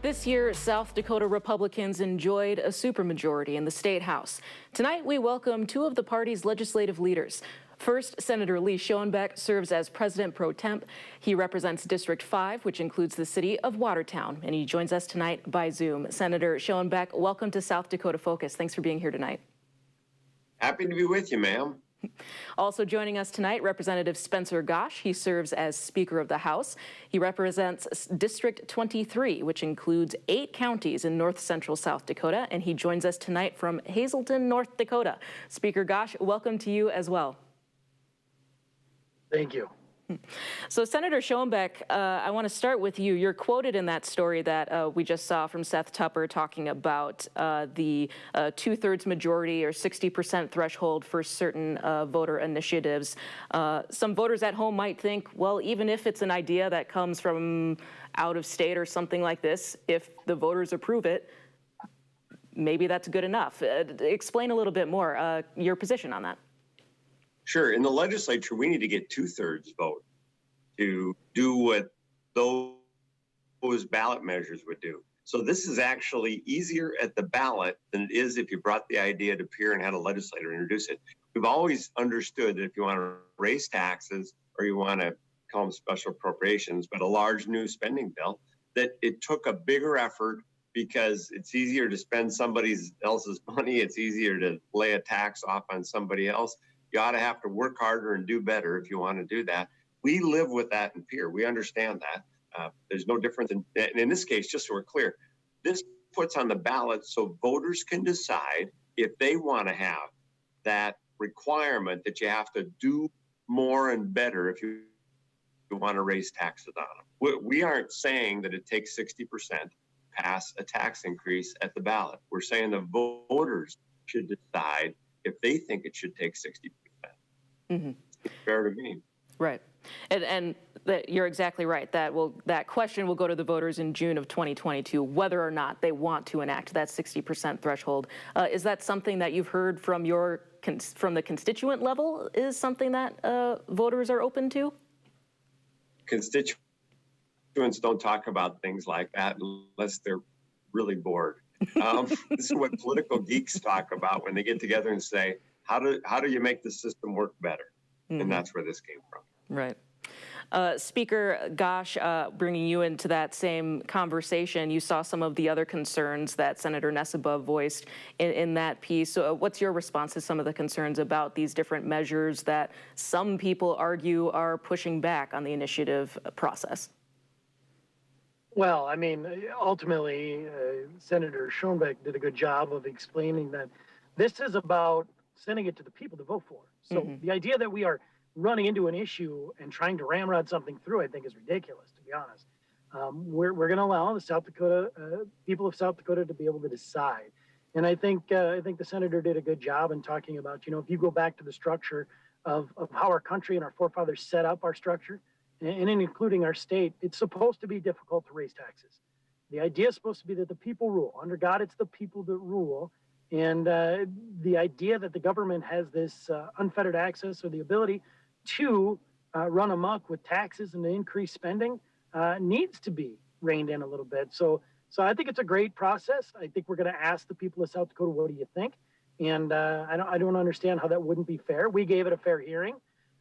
This year, South Dakota Republicans enjoyed a supermajority in the State House. Tonight, we welcome two of the party's legislative leaders. First, Senator Lee Schoenbeck serves as President Pro Temp. He represents District 5, which includes the city of Watertown, and he joins us tonight by Zoom. Senator Schoenbeck, welcome to South Dakota Focus. Thanks for being here tonight. Happy to be with you, ma'am. Also joining us tonight, Representative Spencer Gosh. He serves as Speaker of the House. He represents District 23, which includes 8 counties in north central South Dakota, and he joins us tonight from Hazelton, North Dakota. Speaker Gosh, welcome to you as well. Thank you. So, Senator Schoenbeck, I want to start with you. You're quoted in that story that we just saw from Seth Tupper talking about the two-thirds majority or 60% threshold for certain voter initiatives. Some voters at home might think, well, even if it's an idea that comes from out of state or something like this, if the voters approve it, maybe that's good enough. Explain a little bit more your position on that. Sure. In the legislature, we need to get 2/3 vote to do what those ballot measures would do. So this is actually easier at the ballot than it is if you brought the idea to peer and had a legislator introduce it. We've always understood that if you want to raise taxes or you want to call them special appropriations, but a large new spending bill, that it took a bigger effort because it's easier to spend somebody else's money. It's easier to lay a tax off on somebody else. You ought to have to work harder and do better if you want to do that. We live with that in peer. We understand that. There's no difference in this case, just so we're clear, this puts on the ballot so voters can decide if they want to have that requirement that you have to do more and better if you want to raise taxes on them. We aren't saying that it takes 60% pass a tax increase at the ballot. We're saying the voters should decide if they think it should take 60%. Mm-hmm. It's fair to me. Right. And you're exactly right. That question will go to the voters in June of 2022, whether or not they want to enact that 60% threshold. Is that something that you've heard from from the constituent level? Is something that voters are open to? Constituents don't talk about things like that unless they're really bored. This is what political geeks talk about when they get together and say, how do you make the system work better? Mm-hmm. And that's where this came from. Right. Speaker Gosh, bringing you into that same conversation, you saw some of the other concerns that Senator Nessebaugh voiced in that piece. So what's your response to some of the concerns about these different measures that some people argue are pushing back on the initiative process? Well, I mean, ultimately, Senator Schoenbeck did a good job of explaining that this is about sending it to the people to vote for. So the idea that we are running into an issue and trying to ramrod something through, I think, is ridiculous, to be honest. We're going to allow the South Dakota people of South Dakota to be able to decide. And I think the senator did a good job in talking about, if you go back to the structure of how our country and our forefathers set up our structure, and including our state, it's supposed to be difficult to raise taxes. The idea is supposed to be that the people rule. Under God, it's the people that rule. And the idea that the government has this unfettered access or the ability to run amok with taxes and to increase spending needs to be reined in a little bit. So I think it's a great process. I think we're going to ask the people of South Dakota, what do you think? And I don't understand how that wouldn't be fair. We gave it a fair hearing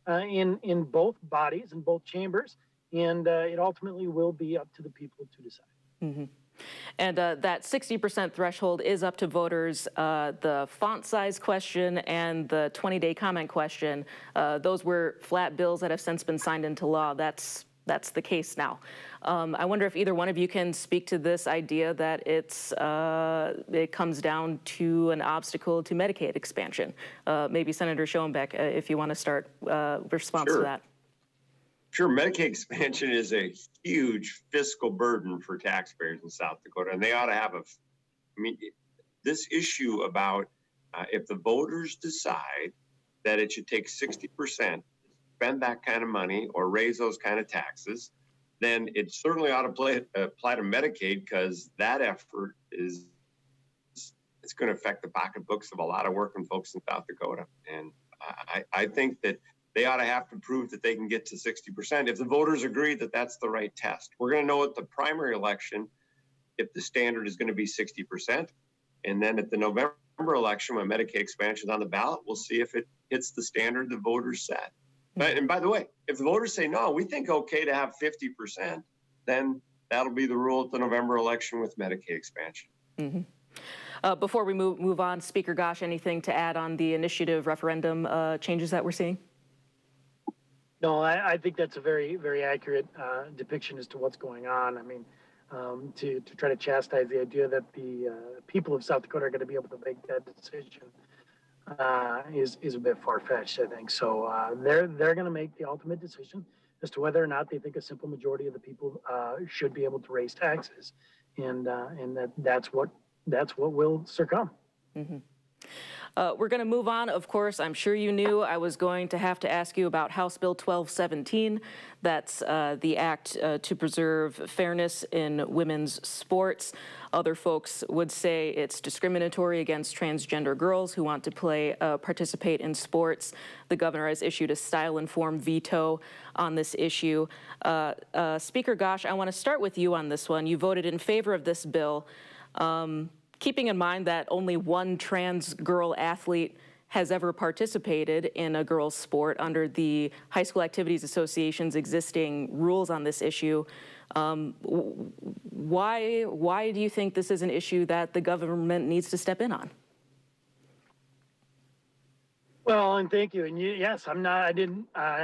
in both bodies, in both chambers, and it ultimately will be up to the people to decide. Mm-hmm. And that 60% threshold is up to voters. The font size question and the 20-day comment question, those were flat bills that have since been signed into law. That's the case now. I wonder if either one of you can speak to this idea that it comes down to an obstacle to Medicaid expansion. Maybe Senator Schoenbeck, if you want to start response to that. Sure, Medicaid expansion is a huge fiscal burden for taxpayers in South Dakota, and they ought to have this issue about if the voters decide that it should take 60% to spend that kind of money or raise those kind of taxes, then it certainly ought to apply to Medicaid, because that effort it's going to affect the pocketbooks of a lot of working folks in South Dakota. And I think that they ought to have to prove that they can get to 60% if the voters agree that that's the right test. We're going to know at the primary election if the standard is going to be 60%. And then at the November election, when Medicaid expansion is on the ballot, we'll see if it hits the standard the voters set. But, and by the way, if the voters say, no, we think okay to have 50%, then that'll be the rule at the November election with Medicaid expansion. Before we move on, Speaker Gosh, anything to add on the initiative referendum changes that we're seeing? No, I think that's a very, very accurate depiction as to what's going on. I mean, to try to chastise the idea that the people of South Dakota are going to be able to make that decision is a bit far-fetched, I think. So they're going to make the ultimate decision as to whether or not they think a simple majority of the people should be able to raise taxes, and that's what will succumb. We're going to move on. Of course, I'm sure you knew I was going to have to ask you about House Bill 1217. That's the act to preserve fairness in women's sports. Other folks would say it's discriminatory against transgender girls who want to participate in sports. The governor has issued a style-informed veto on this issue. Speaker Gosh, I want to start with you on this one. You voted in favor of this bill. Keeping in mind that only one trans girl athlete has ever participated in a girls' sport under the High School Activities Association's existing rules on this issue, why do you think this is an issue that the government needs to step in on? Well, and thank you. And yes, I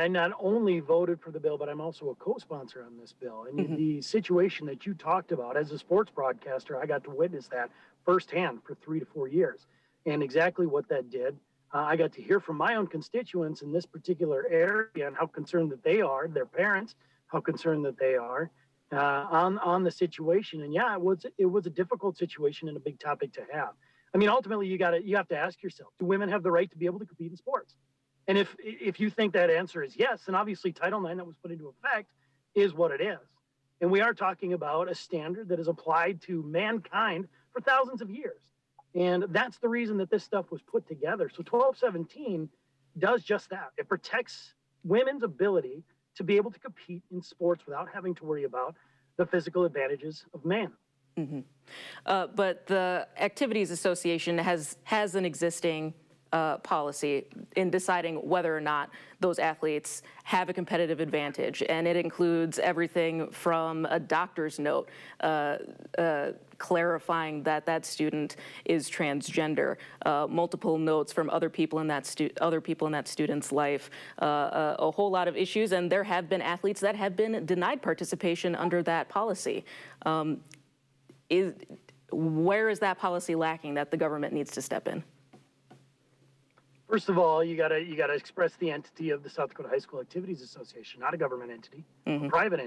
not only voted for the bill, but I'm also a co-sponsor on this bill. And the situation that you talked about, as a sports broadcaster, I got to witness that firsthand for 3 to 4 years. And exactly what that did, I got to hear from my own constituents in this particular area and how concerned that they are, their parents, how concerned that they are on the situation. And yeah, it was a difficult situation and a big topic to have. I mean, ultimately, you have to ask yourself, do women have the right to be able to compete in sports? And if you think that answer is yes, then obviously Title IX that was put into effect is what it is. And we are talking about a standard that is applied to mankind for thousands of years. And that's the reason that this stuff was put together. So 1217 does just that. It protects women's ability to be able to compete in sports without having to worry about the physical advantages of man. But the Activities Association has an existing policy in deciding whether or not those athletes have a competitive advantage, and it includes everything from a doctor's note clarifying that student is transgender, multiple notes from other people in that student's life, a whole lot of issues, and there have been athletes that have been denied participation under that policy. Where is that policy lacking that the government needs to step in? First of all, you gotta express the entity of the South Dakota High School Activities Association, not a government entity, a private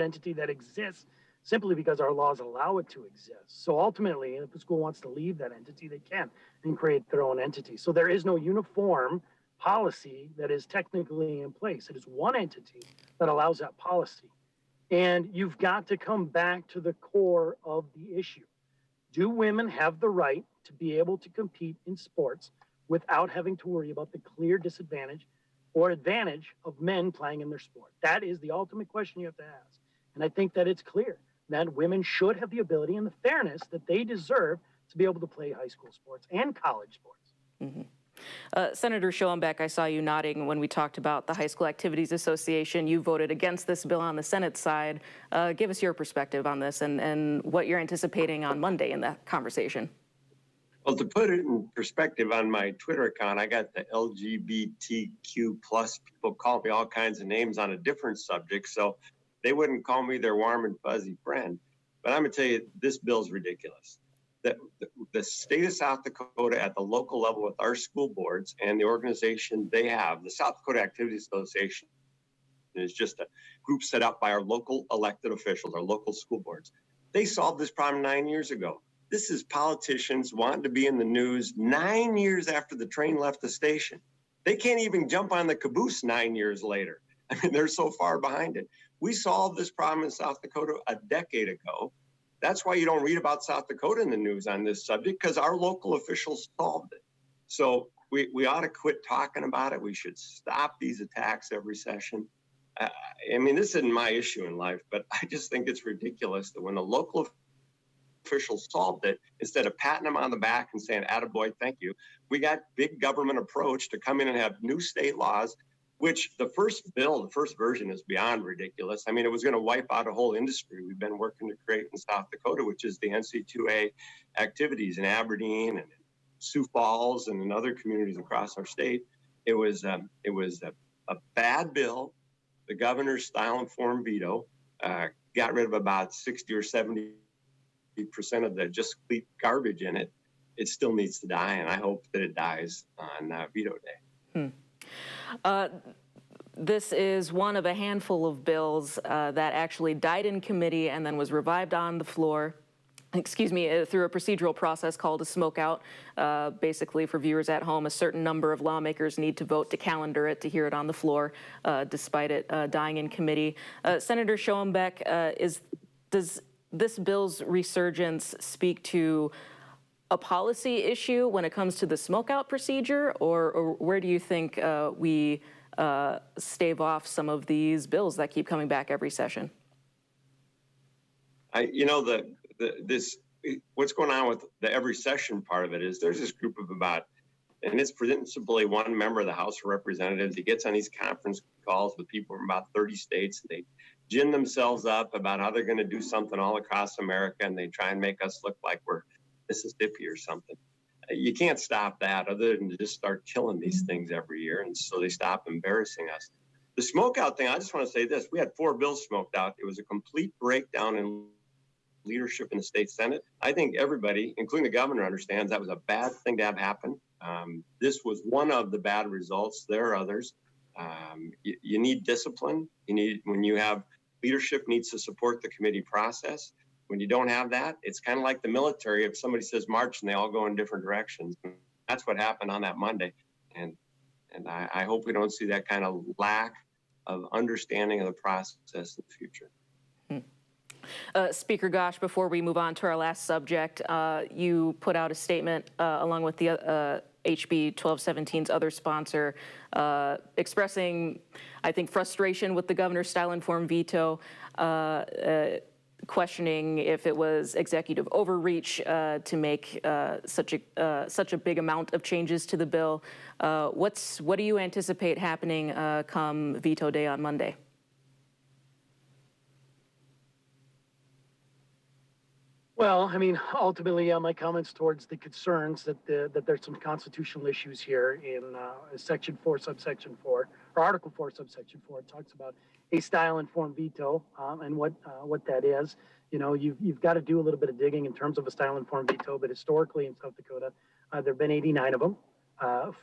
entity that exists simply because our laws allow it to exist. So ultimately, if the school wants to leave that entity, they can and create their own entity. So there is no uniform policy that is technically in place. It is one entity that allows that policy. And you've got to come back to the core of the issue. Do women have the right to be able to compete in sports without having to worry about the clear disadvantage or advantage of men playing in their sport? That is the ultimate question you have to ask. And I think that it's clear that women should have the ability and the fairness that they deserve to be able to play high school sports and college sports. Senator Schoenbeck, I saw you nodding when we talked about the High School Activities Association. You voted against this bill on the Senate side. Give us your perspective on this and what you're anticipating on Monday in that conversation. Well, to put it in perspective, on my Twitter account, I got the LGBTQ plus people call me all kinds of names on a different subject, so they wouldn't call me their warm and fuzzy friend. But I'm going to tell you, this bill's ridiculous. The state of South Dakota at the local level with our school boards and the organization they have, the South Dakota Activities Association is just a group set up by our local elected officials, our local school boards. They solved this problem 9 years ago. This is politicians wanting to be in the news 9 years after the train left the station. They can't even jump on the caboose 9 years later. I mean, they're so far behind it. We solved this problem in South Dakota a decade ago. That's why you don't read about South Dakota in the news on this subject, because our local officials solved it. So we ought to quit talking about it. We should stop these attacks every session. I mean, this isn't my issue in life, but I just think it's ridiculous that when a local officials solved it. Instead of patting them on the back and saying, attaboy, thank you, we got big government approach to come in and have new state laws, which the first version is beyond ridiculous. I mean, it was going to wipe out a whole industry we've been working to create in South Dakota, which is the NC2A activities in Aberdeen and Sioux Falls and in other communities across our state. It was a bad bill. The governor's style and form veto got rid of about 60 or 70% of the just complete garbage in it. It still needs to die, and I hope that it dies on veto day. This is one of a handful of bills that actually died in committee and then was revived on the floor, through a procedural process called a smokeout. Basically, for viewers at home, a certain number of lawmakers need to vote to calendar it to hear it on the floor, despite it dying in committee. Senator Schoenbeck, does this bill's resurgence speak to a policy issue when it comes to the smokeout procedure, or where do you think we stave off some of these bills that keep coming back every session? What's going on with the every session part of it is there's this group of about, and it's principally one member of the House of Representatives. He gets on these conference calls with people from about 30 states. And they gin themselves up about how they're going to do something all across America, and they try and make us look like we're Mississippi or something. You can't stop that other than to just start killing these things every year, and so they stop embarrassing us. The smokeout thing, I just want to say this. We had 4 bills smoked out. It was a complete breakdown in leadership in the state Senate. I think everybody, including the governor, understands that was a bad thing to have happen. This was one of the bad results. There are others. You need discipline. When you have leadership needs to support the committee process. When you don't have that, it's kind of like the military. If somebody says march and they all go in different directions, that's what happened on that Monday. And I hope we don't see that kind of lack of understanding of the process in the future. Speaker Gosch, before we move on to our last subject, you put out a statement along with the HB 1217's other sponsor expressing, I think, frustration with the governor's style-informed veto, questioning if it was executive overreach to make such a big amount of changes to the bill. What do you anticipate happening come veto day on Monday? Well, I mean, ultimately, my comments towards the concerns that there's some constitutional issues here in Section 4, Subsection 4, or Article 4, Subsection 4. It talks about a style-informed veto and what that is. You know, you've got to do a little bit of digging in terms of a style-informed veto, but historically in South Dakota, there have been 89 of them.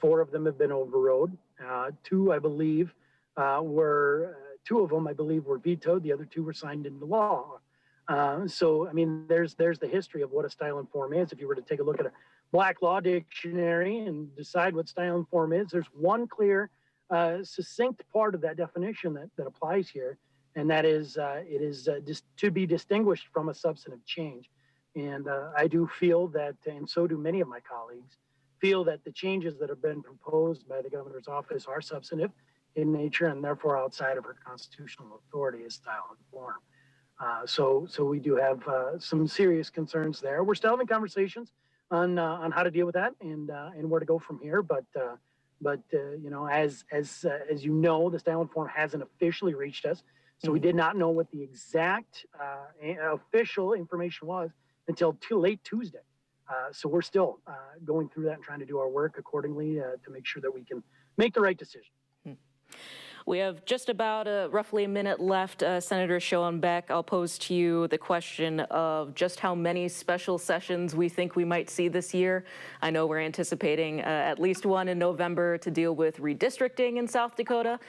4 of them have been overrode. 2, I believe, two of them, I believe, were vetoed. The other 2 were signed into law. So, I mean, there's the history of what a style and form is. If you were to take a look at a Black Law Dictionary and decide what style and form is, there's one clear, succinct part of that definition that applies here, and that is it is just to be distinguished from a substantive change. And I do feel that, and so do many of my colleagues, feel that the changes that have been proposed by the governor's office are substantive in nature and therefore outside of her constitutional authority as style and form. So we do have some serious concerns there. We're still having conversations on how to deal with that and where to go from here. But you know, as you know, the style and form hasn't officially reached us, so we did not know what the exact official information was until late Tuesday. So we're still going through that and trying to do our work accordingly to make sure that we can make the right decision. We have just about roughly a minute left. Senator Schoenbeck, I'll pose to you the question of just how many special sessions we think we might see this year. I know we're anticipating at least one in November to deal with redistricting in South Dakota,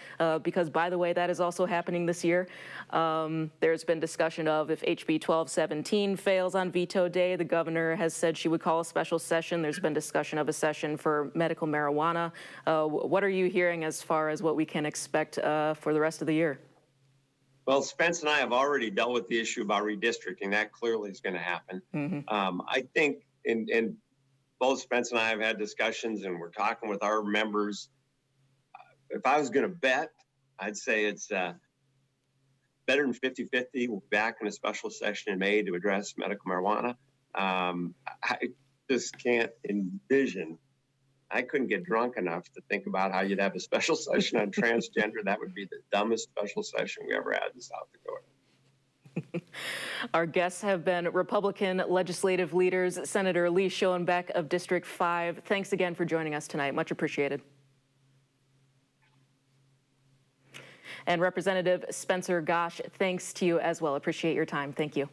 because, by the way, that is also happening this year. There's been discussion of if HB 1217 fails on veto day, the governor has said she would call a special session. There's been discussion of a session for medical marijuana. What are you hearing as far as what we can expect for the rest of the year? Well, Spence and I have already dealt with the issue about redistricting. That clearly is going to happen. I think, and both Spence and I have had discussions, and we're talking with our members. If I was going to bet, I'd say it's better than 50-50. We'll be back in a special session in May to address medical marijuana. I just can't envision. I couldn't get drunk enough to think about how you'd have a special session on transgender. That would be the dumbest special session we ever had in South Dakota. Our guests have been Republican legislative leaders, Senator Lee Schoenbeck of District 5. Thanks again for joining us tonight. Much appreciated. And Representative Spencer Gosh, thanks to you as well. Appreciate your time. Thank you.